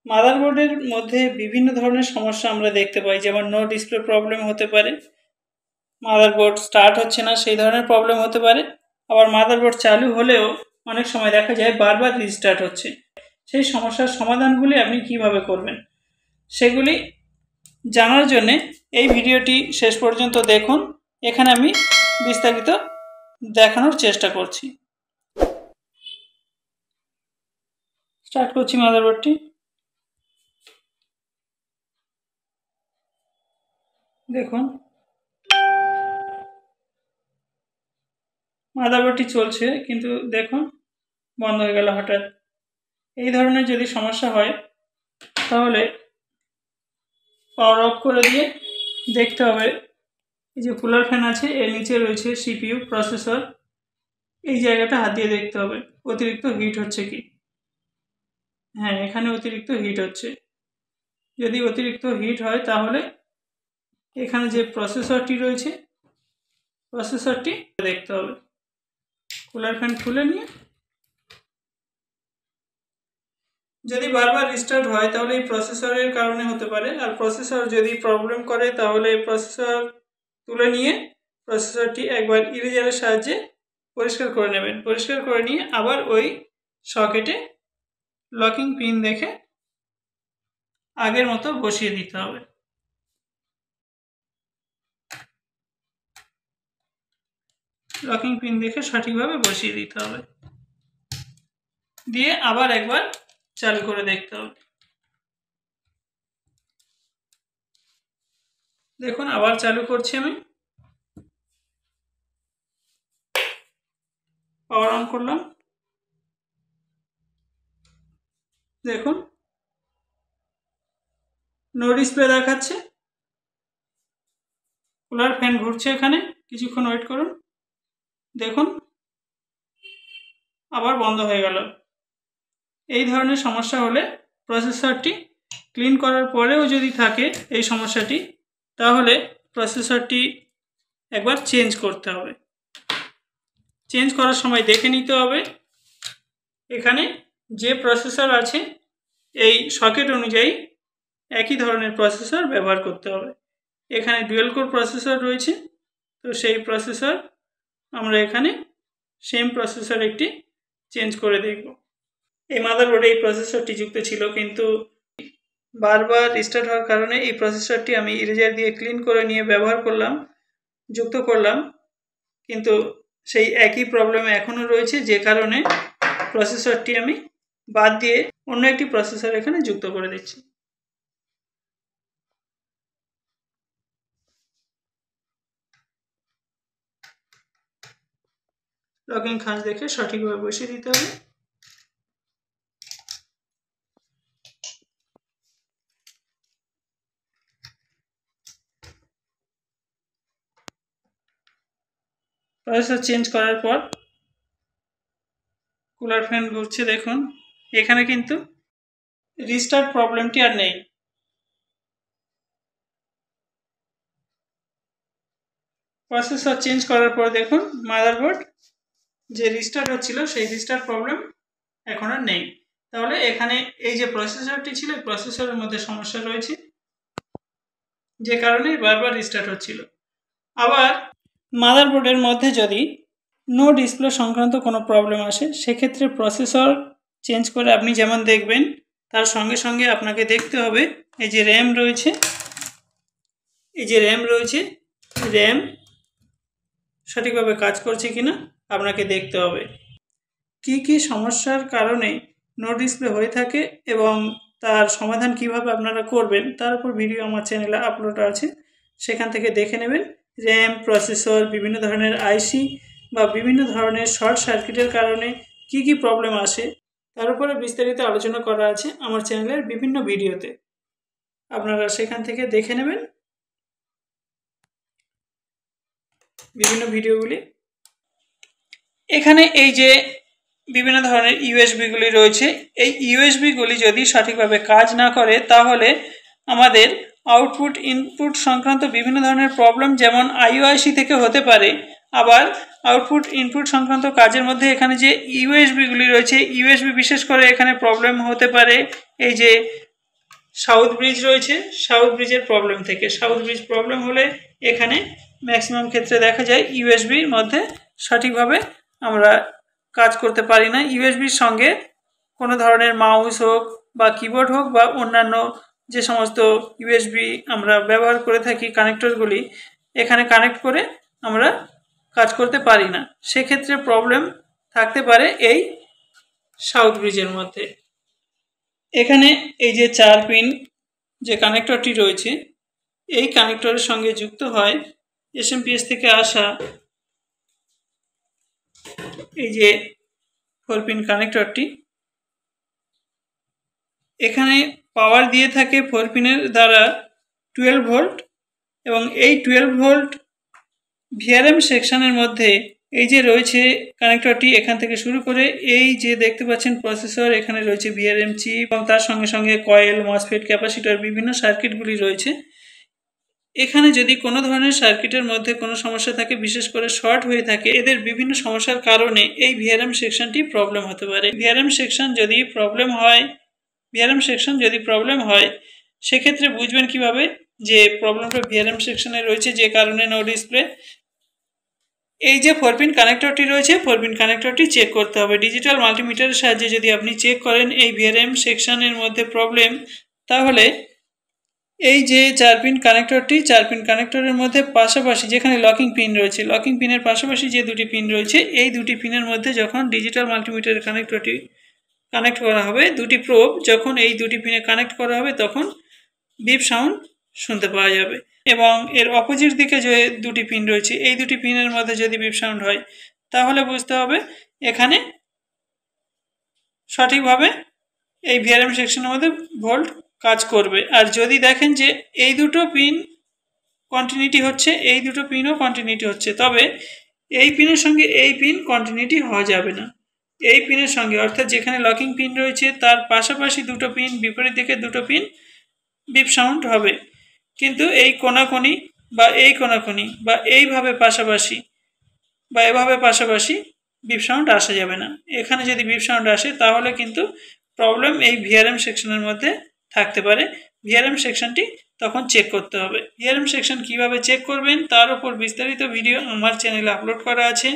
মাদারবোর্ডের মধ্যে বিভিন্ন ধরনের সমস্যা আমরা দেখতে পাই, যেমন নো ডিসপ্লে প্রবলেম হতে পারে, মাদারবোর্ড স্টার্ট হচ্ছে না সেই ধরনের প্রবলেম হতে পারে। আবার মাদারবোর্ড চালু হলেও অনেক সময় দেখা যায় বারবার রিস্টার্ট হচ্ছে। সেই সমস্যার সমাধানগুলি আপনি কিভাবে করবেন সেগুলি জানার জন্য এই ভিডিওটি শেষ পর্যন্ত দেখুন। এখানে আমি বিস্তারিত দেখানোর চেষ্টা করছি। স্টার্ট করছি মাদারবোর্ডটি। দেখুন মাদারবোর্ডটি চলছে, কিন্তু দেখুন বন্ধ হয়ে গেল হঠাৎ। এই ধরনের যদি সমস্যা হয় তাহলে পাওয়ার অফ করে দিয়ে দেখতে হবে এই যে কুলার ফ্যান আছে এর নিচে রয়েছে সিপিইউ প্রসেসর, এই জায়গাটা হাত দিয়ে দেখতে হবে অতিরিক্ত হিট হচ্ছে কি। হ্যাঁ, এখানে অতিরিক্ত হিট হচ্ছে। যদি অতিরিক্ত হিট হয় তাহলে এখানে যে প্রসেসরটি রয়েছে প্রসেসরটি দেখতে হবে। কুলার ফ্যান খুলে নিয়ে যদি বারবার রিস্টার্ট হয় তাহলে এই প্রসেসরের কারণে হতে পারে। আর প্রসেসর যদি প্রবলেম করে তাহলে প্রসেসর তুলে নিয়ে প্রসেসরটি একবার ইরেজারের সাহায্যে পরিষ্কার করে নেবেন। পরিষ্কার করে নিয়ে আবার ওই সকেটে লকিং পিন দেখে আগের মতো বসিয়ে দিতে হবে। লকিং পিন দেখে সঠিকভাবে বসিয়ে দিতে হবে, দিয়ে আবার একবার চালু করে দেখতে হবে। দেখুন আবার চালু করছি আমি, পাওয়ার অন করলাম। দেখুন নো ডিসপ্লে দেখাচ্ছে। কুলার ফ্যান ঘুরছে, এখানে কিছুক্ষণ ওয়েট করুন। দেখুন আবার বন্ধ হয়ে গেল। এই ধরনের সমস্যা হলে প্রসেসরটি ক্লিন করার পরেও যদি থাকে এই সমস্যাটি, তাহলে প্রসেসরটি একবার চেঞ্জ করতে হবে। চেঞ্জ করার সময় দেখে নিতে হবে এখানে যে প্রসেসর আছে এই সকেট অনুযায়ী একই ধরনের প্রসেসর ব্যবহার করতে হবে। এখানে ডুয়েল কোর প্রসেসর রয়েছে, তো সেই প্রসেসর আমরা এখানে সেম প্রসেসর একটি চেঞ্জ করে দেখব। এই মাদারবোর্ডে এই প্রসেসরটি যুক্ত ছিল, কিন্তু বারবার রিস্টার্ট হওয়ার কারণে এই প্রসেসরটি আমি ইরেজার দিয়ে ক্লিন করে নিয়ে ব্যবহার করলাম, যুক্ত করলাম, কিন্তু সেই একই প্রবলেম এখনও রয়েছে, যে কারণে প্রসেসরটি আমি বাদ দিয়ে অন্য একটি প্রসেসর এখানে যুক্ত করে দিচ্ছি। লকিং খাঁজ দেখে সঠিকভাবে বসিয়ে দিতে হবে। প্রসেসর চেঞ্জ করার পর কুলার ফ্যান ঘুরছে, দেখুন এখানে কিন্তু রিস্টার্ট প্রবলেমটি আর নেই। প্রসেসর চেঞ্জ করার পর দেখুন মাদারবোর্ড যে রিস্টার্ট হচ্ছিল সেই রিস্টার্ট প্রবলেম এখন আর নেই। তাহলে এখানে এই যে প্রসেসরটি ছিল প্রসেসরের মধ্যে সমস্যা রয়েছে, যে কারণে বারবার রিস্টার্ট হচ্ছিল। আবার মাদারবোর্ডের মধ্যে যদি নো ডিসপ্লে সংক্রান্ত কোনো প্রবলেম আসে, সেক্ষেত্রে প্রসেসর চেঞ্জ করে আপনি যেমন দেখবেন, তার সঙ্গে সঙ্গে আপনাকে দেখতে হবে এই যে র্যাম রয়েছে, র্যাম সঠিকভাবে কাজ করছে কিনা আপনাকে দেখতে হবে। কি কি সমস্যার কারণে নো ডিসপ্লে হয়ে থাকে এবং তার সমাধান কিভাবে আপনারা করবেন তার উপর ভিডিও আমার চ্যানেলে আপলোড আছে, সেখান থেকে দেখে নেবেন। র্যাম, প্রসেসর, বিভিন্ন ধরনের আইসি বা বিভিন্ন ধরনের শর্ট সার্কিটের কারণে কি কি প্রবলেম আসে তার উপরে বিস্তারিত আলোচনা করা আছে আমার চ্যানেলের বিভিন্ন ভিডিওতে, আপনারা সেখান থেকে দেখে নেবেন বিভিন্ন ভিডিওগুলি। এখানে এই যে বিভিন্ন ধরনের ইউএসবিগুলি রয়েছে, এই ইউএসবিগুলি যদি সঠিকভাবে কাজ না করে তাহলে আমাদের আউটপুট ইনপুট সংক্রান্ত বিভিন্ন ধরনের প্রবলেম যেমন আইওআইসি থেকে হতে পারে। আবার আউটপুট ইনপুট সংক্রান্ত কাজের মধ্যে এখানে যে ইউএসবিগুলি রয়েছে, ইউএসবি বিশেষ করে এখানে প্রবলেম হতে পারে এই যে সাউথ ব্রিজ রয়েছে, সাউথ ব্রিজের প্রবলেম থেকে। সাউথ ব্রিজ প্রবলেম হলে এখানে ম্যাক্সিমাম ক্ষেত্রে দেখা যায় ইউএসবির মধ্যে সঠিকভাবে আমরা কাজ করতে পারি না। ইউএসবির সঙ্গে কোনো ধরনের মাউস হোক বা কিবোর্ড হোক বা অন্যান্য যে সমস্ত ইউএসবি আমরা ব্যবহার করে থাকি কানেক্টরগুলি, এখানে কানেক্ট করে আমরা কাজ করতে পারি না। সেক্ষেত্রে প্রবলেম থাকতে পারে এই সাউথ ব্রিজের মধ্যে। এখানে এই যে 4 পিন যে কানেক্টরটি রয়েছে, এই কানেক্টরের সঙ্গে যুক্ত হয় এসএমপিএস থেকে আসা এই যে 4 পিন কানেক্টরটি। এখানে পাওয়ার দিয়ে থাকে 4 পিনের দ্বারা 12 ভোল্ট, এবং এই 12 ভোল্ট ভিআরএম সেকশনের মধ্যে এই যে রয়েছে কানেক্টরটি, এখান থেকে শুরু করে এই যে দেখতে পাচ্ছেন প্রসেসর, এখানে রয়েছে ভিআরএম চিপ এবং তার সঙ্গে সঙ্গে কয়েল, মসফেট, ক্যাপাসিটর, বিভিন্ন সার্কিটগুলি রয়েছে। এখানে যদি কোনো ধরনের সার্কিটের মধ্যে কোনো সমস্যা থাকে, বিশেষ করে শর্ট হয়ে থাকে, এদের বিভিন্ন সমস্যার কারণে এই ভিআরএম সেকশনটি প্রবলেম হতে পারে। ভিআরএম সেকশন যদি প্রবলেম হয় সেক্ষেত্রে বুঝবেন কিভাবে যে প্রবলেমটা ভিআরএম সেকশনে রয়েছে, যে কারণে নো ডিসপ্লে। এই যে 4 পিন কানেক্টরটি রয়েছে, 4 পিন কানেক্টরটি চেক করতে হবে। ডিজিটাল মাল্টিমিটারের সাহায্যে যদি আপনি চেক করেন এই ভিআরএম সেকশনের মধ্যে প্রবলেম, তাহলে এই যে 4 পিন কানেক্টরটি, 4 পিন কানেক্টরের মধ্যে পাশাপাশি যেখানে লকিং পিন রয়েছে, লকিং পিনের পাশাপাশি যে দুটি পিন রয়েছে, এই দুটি পিনের মধ্যে যখন ডিজিটাল মাল্টিমিটারের কানেক্টরটি কানেক্ট করা হবে, দুটি প্রোব যখন এই দুটি পিনে কানেক্ট করা হবে, তখন বিপ সাউন্ড শুনতে পাওয়া যাবে। এবং এর অপোজিট দিকে যে দুটি পিন রয়েছে, এই দুটি পিনের মধ্যে যদি বিপ সাউন্ড হয়, তাহলে বুঝতে হবে এখানে সঠিকভাবে এই ভিআরএম সেকশনের মধ্যে ভোল্ট কাজ করবে। আর যদি দেখেন যে এই দুটো পিন কন্টিনিউটি হচ্ছে, এই দুটো পিনও কন্টিনিউটি হচ্ছে, তবে এই পিনের সঙ্গে এই পিন কন্টিনিউটি হওয়া যাবে না। এই পিনের সঙ্গে, অর্থাৎ যেখানে লকিং পিন রয়েছে তার পাশাপাশি দুটো পিন, বিপরীত দিকে দুটো পিন বিপ সাউন্ড হবে। কিন্তু এই কোনাকুনি বা এই কোনাকুনি বা এইভাবে পাশাপাশি বা এভাবে পাশাপাশি বিপ সাউন্ড আসা যাবে না। এখানে যদি বিপ সাউন্ড আসে তাহলে কিন্তু প্রবলেম এই ভিআরএম সেকশনের মধ্যে থাকতে পারে। ভিআরএম সেকশনটি তখন চেক করতে হবে। ভিআরএম সেকশন কিভাবে চেক করবেন তার উপর বিস্তারিত ভিডিও আমার চ্যানেলে আপলোড করা আছে।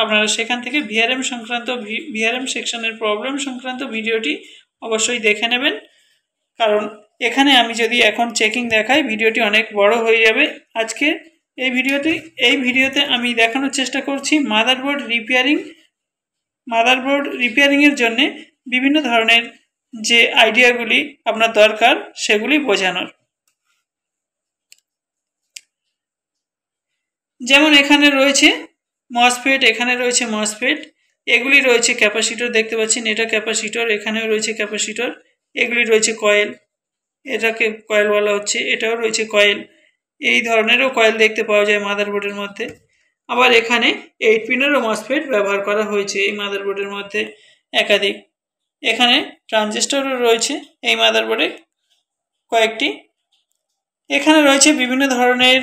আপনারা সেখান থেকে ভিআরএম সেকশনের প্রবলেম সংক্রান্ত ভিডিওটি অবশ্যই দেখে নেবেন, কারণ এখানে আমি যদি এখন চেকিং দেখাই ভিডিওটি অনেক বড় হয়ে যাবে। আজকে এই ভিডিওতে আমি দেখানোর চেষ্টা করছি মাদারবোর্ড রিপেয়ারিংয়ের জন্য বিভিন্ন ধরনের যে আইডিয়াগুলি আপনার দরকার সেগুলি বোঝানোর। যেমন এখানে রয়েছে মসফেট, এগুলি রয়েছে ক্যাপাসিটর, দেখতে পাচ্ছেন এটা ক্যাপাসিটর, এখানেও রয়েছে ক্যাপাসিটর, এগুলি রয়েছে কয়েল, এটাকে কয়েল বলা হচ্ছে, এটাও রয়েছে কয়েল। এই ধরনেরও কয়েল দেখতে পাওয়া যায় মাদারবোর্ডের মধ্যে। আবার এখানে 8 পিনেরও মসফেট ব্যবহার করা হয়েছে এই মাদারবোর্ডের মধ্যে একাধিক। এখানে ট্রানজিস্টরও রয়েছে এই মাদারবোর্ডে কয়েকটি। এখানে রয়েছে বিভিন্ন ধরনের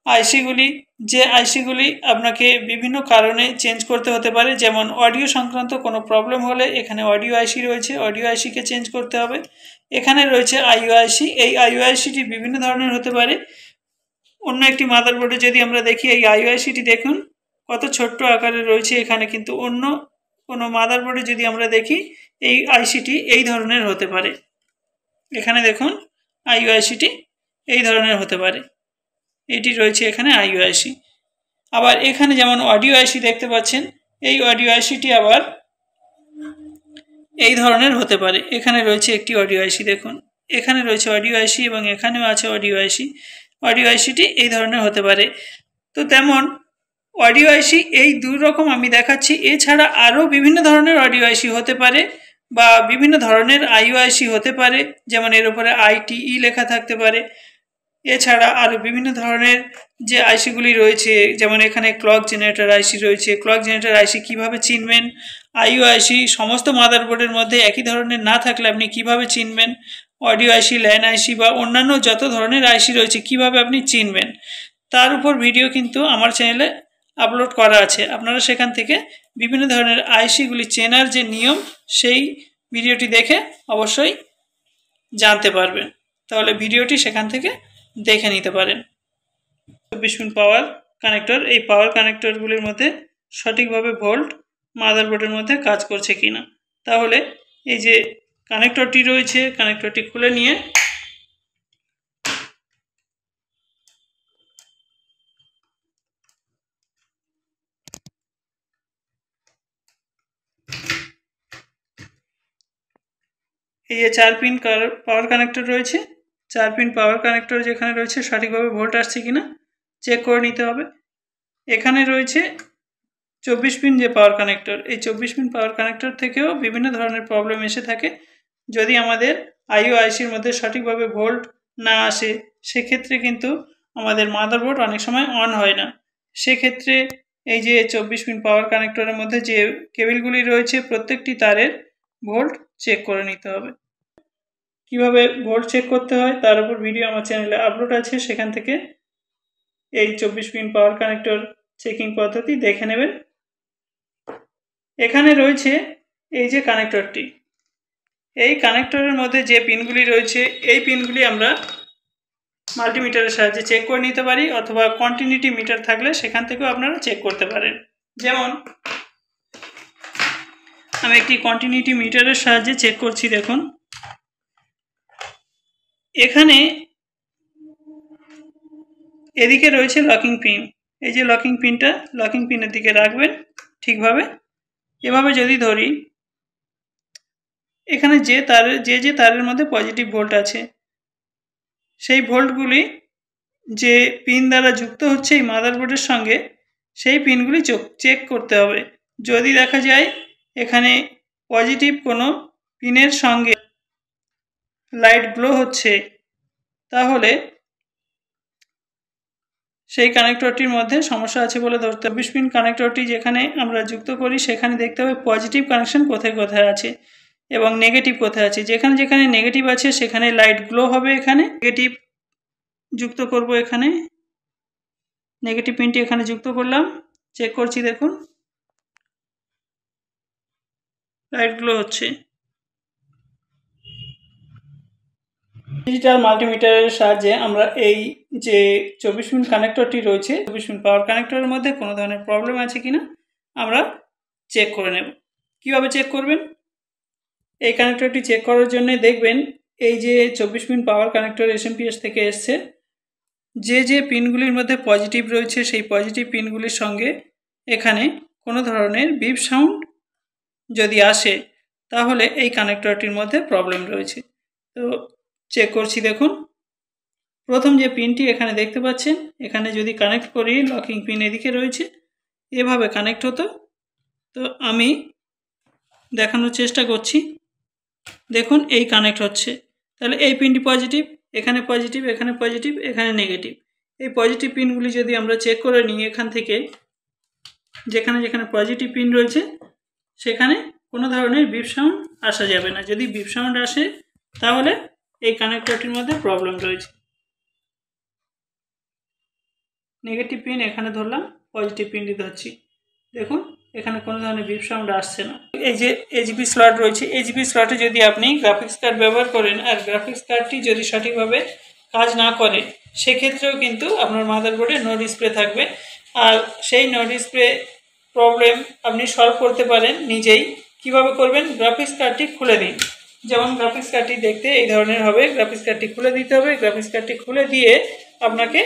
আইসিগুলি, যে আইসিগুলি আপনাকে বিভিন্ন কারণে চেঞ্জ করতে হতে পারে। যেমন অডিও সংক্রান্ত কোনো প্রবলেম হলে এখানে অডিও আইসি রয়েছে, অডিও আইসিকে চেঞ্জ করতে হবে। এখানে রয়েছে আইও আইসি, এই আইও আইসিটি বিভিন্ন ধরনের হতে পারে। অন্য একটি মাদারবোর্ডে যদি আমরা দেখি, এই আইও আইসিটি দেখুন কত ছোট্ট আকারে রয়েছে, এখানে কিন্তু অন্য কোনো মাদারবোর্ডে যদি আমরা দেখি এই আইসিটি এই ধরনের হতে পারে। এখানে দেখুন আইও আইসিটি এই ধরনের হতে পারে, এটি রয়েছে এখানে আইও আইসি। আবার এখানে যেমন অডিও আইসি দেখতে পাচ্ছেন, এই অডিও আইসিটি আবার এই ধরনের হতে পারে। এখানে রয়েছে একটি অডিও আইসি, দেখুন এখানে রয়েছে অডিও আইসি এবং এখানেও আছে অডিও আইসি। অডিও আইসিটি এই ধরনের হতে পারে। তো তেমন অডিও আইসি এই দুই রকম আমি দেখাচ্ছি, এছাড়া আরও বিভিন্ন ধরনের অডিও আইসি হতে পারে বা বিভিন্ন ধরনের আইও আইসি হতে পারে। যেমন এর উপরে ITE লেখা থাকতে পারে। এছাড়া আরও বিভিন্ন ধরনের যে আইসিগুলি রয়েছে, যেমন এখানে ক্লক জেনারেটর আইসি রয়েছে। ক্লক জেনারেটর আইসি কীভাবে চিনবেন, আইও আইসি সমস্ত মাদারবোর্ডের মধ্যে একই ধরনের না থাকলে আপনি কিভাবে চিনবেন, অডিও আইসি, ল্যান আইসি বা অন্যান্য যত ধরনের আইসি রয়েছে কিভাবে আপনি চিনবেন, তার উপর ভিডিও কিন্তু আমার চ্যানেলে আপলোড করা আছে। আপনারা সেখান থেকে বিভিন্ন ধরনের আইসিগুলি চেনার যে নিয়ম, সেই ভিডিওটি দেখে অবশ্যই জানতে পারবেন। তাহলে ভিডিওটি সেখান থেকে দেখে নিতে পারেন। 24 পিন পাওয়ার কানেক্টর, এই পাওয়ার কানেক্টরগুলির মধ্যে সঠিকভাবে ভোল্ট মাদারবোর্ডের মধ্যে কাজ করছে কিনা। তাহলে এই যে কানেক্টরটি রয়েছে, কানেক্টরটি খুলে নিয়ে এই যে 4 পিন পাওয়ার কানেক্টর রয়েছে, 4 পিন পাওয়ার কানেক্টর যেখানে রয়েছে সঠিকভাবে ভোল্ট আসছে কিনা চেক করে নিতে হবে। এখানে রয়েছে 24 পিন যে পাওয়ার কানেক্টর, এই 24 পিন পাওয়ার কানেক্টর থেকেও বিভিন্ন ধরনের প্রবলেম এসে থাকে। যদি আমাদের আইসির মধ্যে সঠিকভাবে ভোল্ট না আসে, সেক্ষেত্রে কিন্তু আমাদের মাদারবোর্ড অনেক সময় অন হয় না। সেক্ষেত্রে এই যে 24 পিন পাওয়ার কানেক্টরের মধ্যে যে কেবিলগুলি রয়েছে প্রত্যেকটি তারের ভোল্ট চেক করে নিতে হবে। কিভাবে ভোল্ট চেক করতে হয় তার উপর ভিডিও আমার চ্যানেলে আপলোড আছে, সেখান থেকে এই 24 পিন পাওয়ার কানেক্টর চেকিং পদ্ধতি দেখে নেবেন। এখানে রয়েছে এই যে কানেক্টরটি, এই কানেক্টরের মধ্যে যে পিনগুলি রয়েছে এই পিনগুলি আমরা মাল্টিমিটারের সাহায্যে চেক করে নিতে পারি, অথবা কন্টিনিউটি মিটার থাকলে সেখান থেকেও আপনারা চেক করতে পারেন। যেমন আমি একটি কন্টিনিউটি মিটারের সাহায্যে চেক করছি। দেখুন এখানে এদিকে রয়েছে লকিং পিন, এই যে লকিং পিনটা, লকিং পিনের দিকে রাখবেন ঠিকভাবে। এভাবে যদি ধরি, এখানে যে তারের মধ্যে পজিটিভ ভোল্ট আছে সেই ভোল্টগুলি যে পিন দ্বারা যুক্ত হচ্ছে এই মাদারবোর্ডের সঙ্গে, সেই পিনগুলি চেক করতে হবে। যদি দেখা যায় এখানে পজিটিভ কোনো পিনের সঙ্গে লাইট গ্লো হচ্ছে, তাহলে সেই কানেক্টরটির মধ্যে সমস্যা আছে বলে ধরতে হবে। 24 পিন কানেক্টরটি যেখানে আমরা যুক্ত করি সেখানে দেখতে হবে পজিটিভ কানেকশন কোথায় কোথায় আছে এবং নেগেটিভ কোথায় আছে। যেখানে যেখানে নেগেটিভ আছে সেখানে লাইট গ্লো হবে। এখানে নেগেটিভ যুক্ত করব, এখানে নেগেটিভ পিনটি এখানে যুক্ত করলাম, চেক করছি। দেখুন লাইট গ্লো হচ্ছে। ডিজিটাল মাল্টিমিটারের সাহায্যে আমরা এই যে 24 পিন কানেক্টরটি রয়েছে, 24 পিন পাওয়ার কানেক্টরের মধ্যে কোনো ধরনের প্রবলেম আছে কিনা আমরা চেক করে নেব। কিভাবে চেক করবেন? এই কানেক্টরটি চেক করার জন্য দেখবেন এই যে 24 পিন পাওয়ার কানেক্টর এসএমপিএস থেকে এসছে, যে পিনগুলির মধ্যে পজিটিভ রয়েছে সেই পজিটিভ পিনগুলির সঙ্গে এখানে কোনো ধরনের বিপ সাউন্ড যদি আসে তাহলে এই কানেক্টরটির মধ্যে প্রবলেম রয়েছে। তো চেক করছি। দেখুন প্রথম যে পিনটি এখানে দেখতে পাচ্ছেন, এখানে যদি কানেক্ট করি, লকিং পিন এদিকে রয়েছে, এভাবে কানেক্ট হতো। তো আমি দেখানোর চেষ্টা করছি। দেখুন এই কানেক্ট হচ্ছে, তাহলে এই পিনটি পজিটিভ, এখানে পজিটিভ, এখানে পজিটিভ, এখানে নেগেটিভ। এই পজিটিভ পিনগুলি যদি আমরা চেক করে নিই, এখান থেকে যেখানে যেখানে পজিটিভ পিন রয়েছে সেখানে কোনো ধরনের বিপ সাউন্ড আসা যাবে না। যদি বিপ সাউন্ড আসে তাহলে এই কানেক্টরটির মধ্যে প্রবলেম রয়েছে। নেগেটিভ পিন এখানে ধরলাম, পজিটিভ পিনটি ধরছি, দেখুন এখানে কোনো ধরনের বিপ সাউন্ড আসছে না। এই যে এইচবি স্লট রয়েছে, এইচবি স্লটে যদি আপনি গ্রাফিক্স কার্ড ব্যবহার করেন আর গ্রাফিক্স কার্ডটি যদি সঠিকভাবে কাজ না করে, সেক্ষেত্রেও কিন্তু আপনার মাদারবোর্ডে নো ডিসপ্লে থাকবে। আর সেই নো ডিসপ্লে প্রবলেম আপনি সলভ করতে পারেন নিজেই। কিভাবে করবেন? গ্রাফিক্স কার্ডটি খুলে দিন। যেমন গ্রাফিক্স কার্ডটি দেখতে এই ধরনের হবে, গ্রাফিক্স কার্ডটি খুলে দিতে হবে। গ্রাফিক্স কার্ডটি খুলে দিয়ে আপনাকে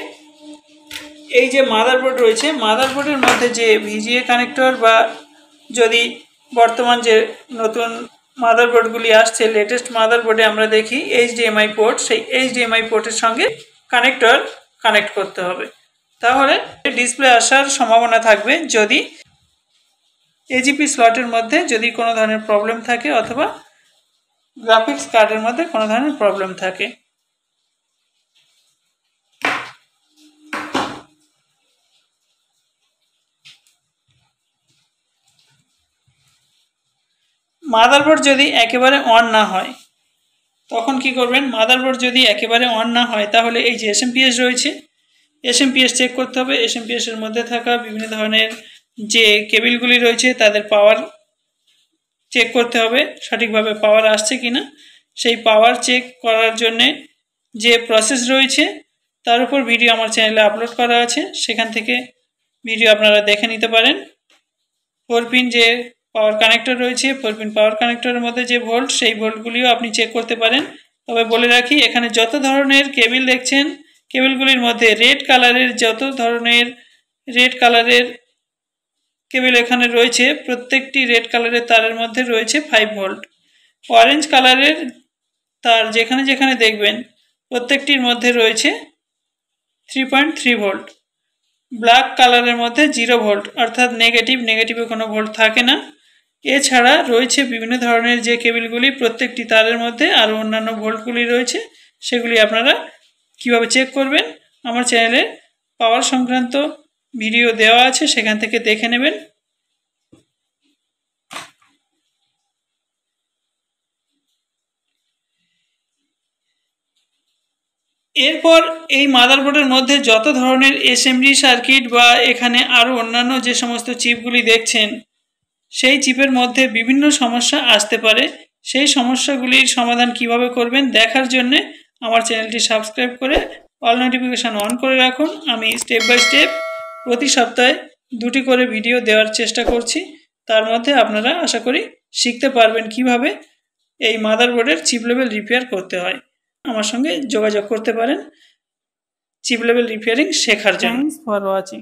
এই যে মাদারবোর্ড রয়েছে, মাদারবোর্ডের মধ্যে যে ভিজিএ কানেক্টর বা যদি বর্তমান যে নতুন মাদারবোর্ডগুলি আসছে, লেটেস্ট মাদারবোর্ডে আমরা দেখি এইচডিএমআই পোর্ট, সেই এইচডিএমআই পোর্টের সঙ্গে কানেক্টর কানেক্ট করতে হবে। তাহলে ডিসপ্লে আসার সম্ভাবনা থাকবে যদি এজিপি স্লটের মধ্যে যদি কোনো ধরনের প্রবলেম থাকে অথবা গ্রাফিক্স কার্ডের মধ্যে কোনো ধরনের প্রবলেম থাকে। মাদারবোর্ড যদি একেবারে অন না হয় তখন কি করবেন? মাদারবোর্ড যদি একেবারে অন না হয় তাহলে এই যে এসএমপিএস রয়েছে, এসএমপিএস চেক করতে হবে। এসএমপিএস এর মধ্যে থাকা বিভিন্ন ধরনের যে কেবিলগুলি রয়েছে তাদের পাওয়ার চেক করতে হবে, সঠিকভাবে পাওয়ার আসছে কিনা। সেই পাওয়ার চেক করার জন্যে যে প্রসেস রয়েছে তার উপর ভিডিও আমার চ্যানেলে আপলোড করা আছে, সেখান থেকে ভিডিও আপনারা দেখে নিতে পারেন। 4 পিন যে পাওয়ার কানেক্টর রয়েছে, 4 পিন পাওয়ার কানেক্টরের মধ্যে যে ভোল্ট, সেই ভোল্টগুলিও আপনি চেক করতে পারেন। তবে বলে রাখি, এখানে যত ধরনের কেবিল দেখছেন, কেবিলগুলির মধ্যে রেড কালারের যত ধরনের কেবিল এখানে রয়েছে, প্রত্যেকটি রেড কালারের তারের মধ্যে রয়েছে 5 ভোল্ট। অরেঞ্জ কালারের তার যেখানে যেখানে দেখবেন প্রত্যেকটির মধ্যে রয়েছে 3.3 ভোল্ট। ব্ল্যাক কালারের মধ্যে 0 ভোল্ট, অর্থাৎ নেগেটিভে কোনো ভোল্ট থাকে না। এছাড়া রয়েছে বিভিন্ন ধরনের যে কেবিলগুলি, প্রত্যেকটি তারের মধ্যে আরও অন্যান্য ভোল্টগুলি রয়েছে, সেগুলি আপনারা কিভাবে চেক করবেন আমার চ্যানেলে পাওয়ার সংক্রান্ত ভিডিও দেওয়া আছে, সেখান থেকে দেখে নেবেন। এরপর এই মাদারবোর্ডের মধ্যে যত ধরনের এসএমডি সার্কিট বা এখানে আরও অন্যান্য যে সমস্ত চিপগুলি দেখছেন, সেই চিপের মধ্যে বিভিন্ন সমস্যা আসতে পারে। সেই সমস্যাগুলির সমাধান কিভাবে করবেন দেখার জন্যে আমার চ্যানেলটি সাবস্ক্রাইব করে অল নোটিফিকেশান অন করে রাখুন। আমি স্টেপ বাই স্টেপ প্রতি সপ্তাহে 2টি করে ভিডিও দেওয়ার চেষ্টা করছি। তার মধ্যে আপনারা আশা করি শিখতে পারবেন কিভাবে এই মাদারবোর্ডের চিপ লেভেল রিপেয়ার করতে হয়। আমার সঙ্গে যোগাযোগ করতে পারেন চিপ লেভেল রিপেয়ারিং শেখার জন্য। Thanks for watching.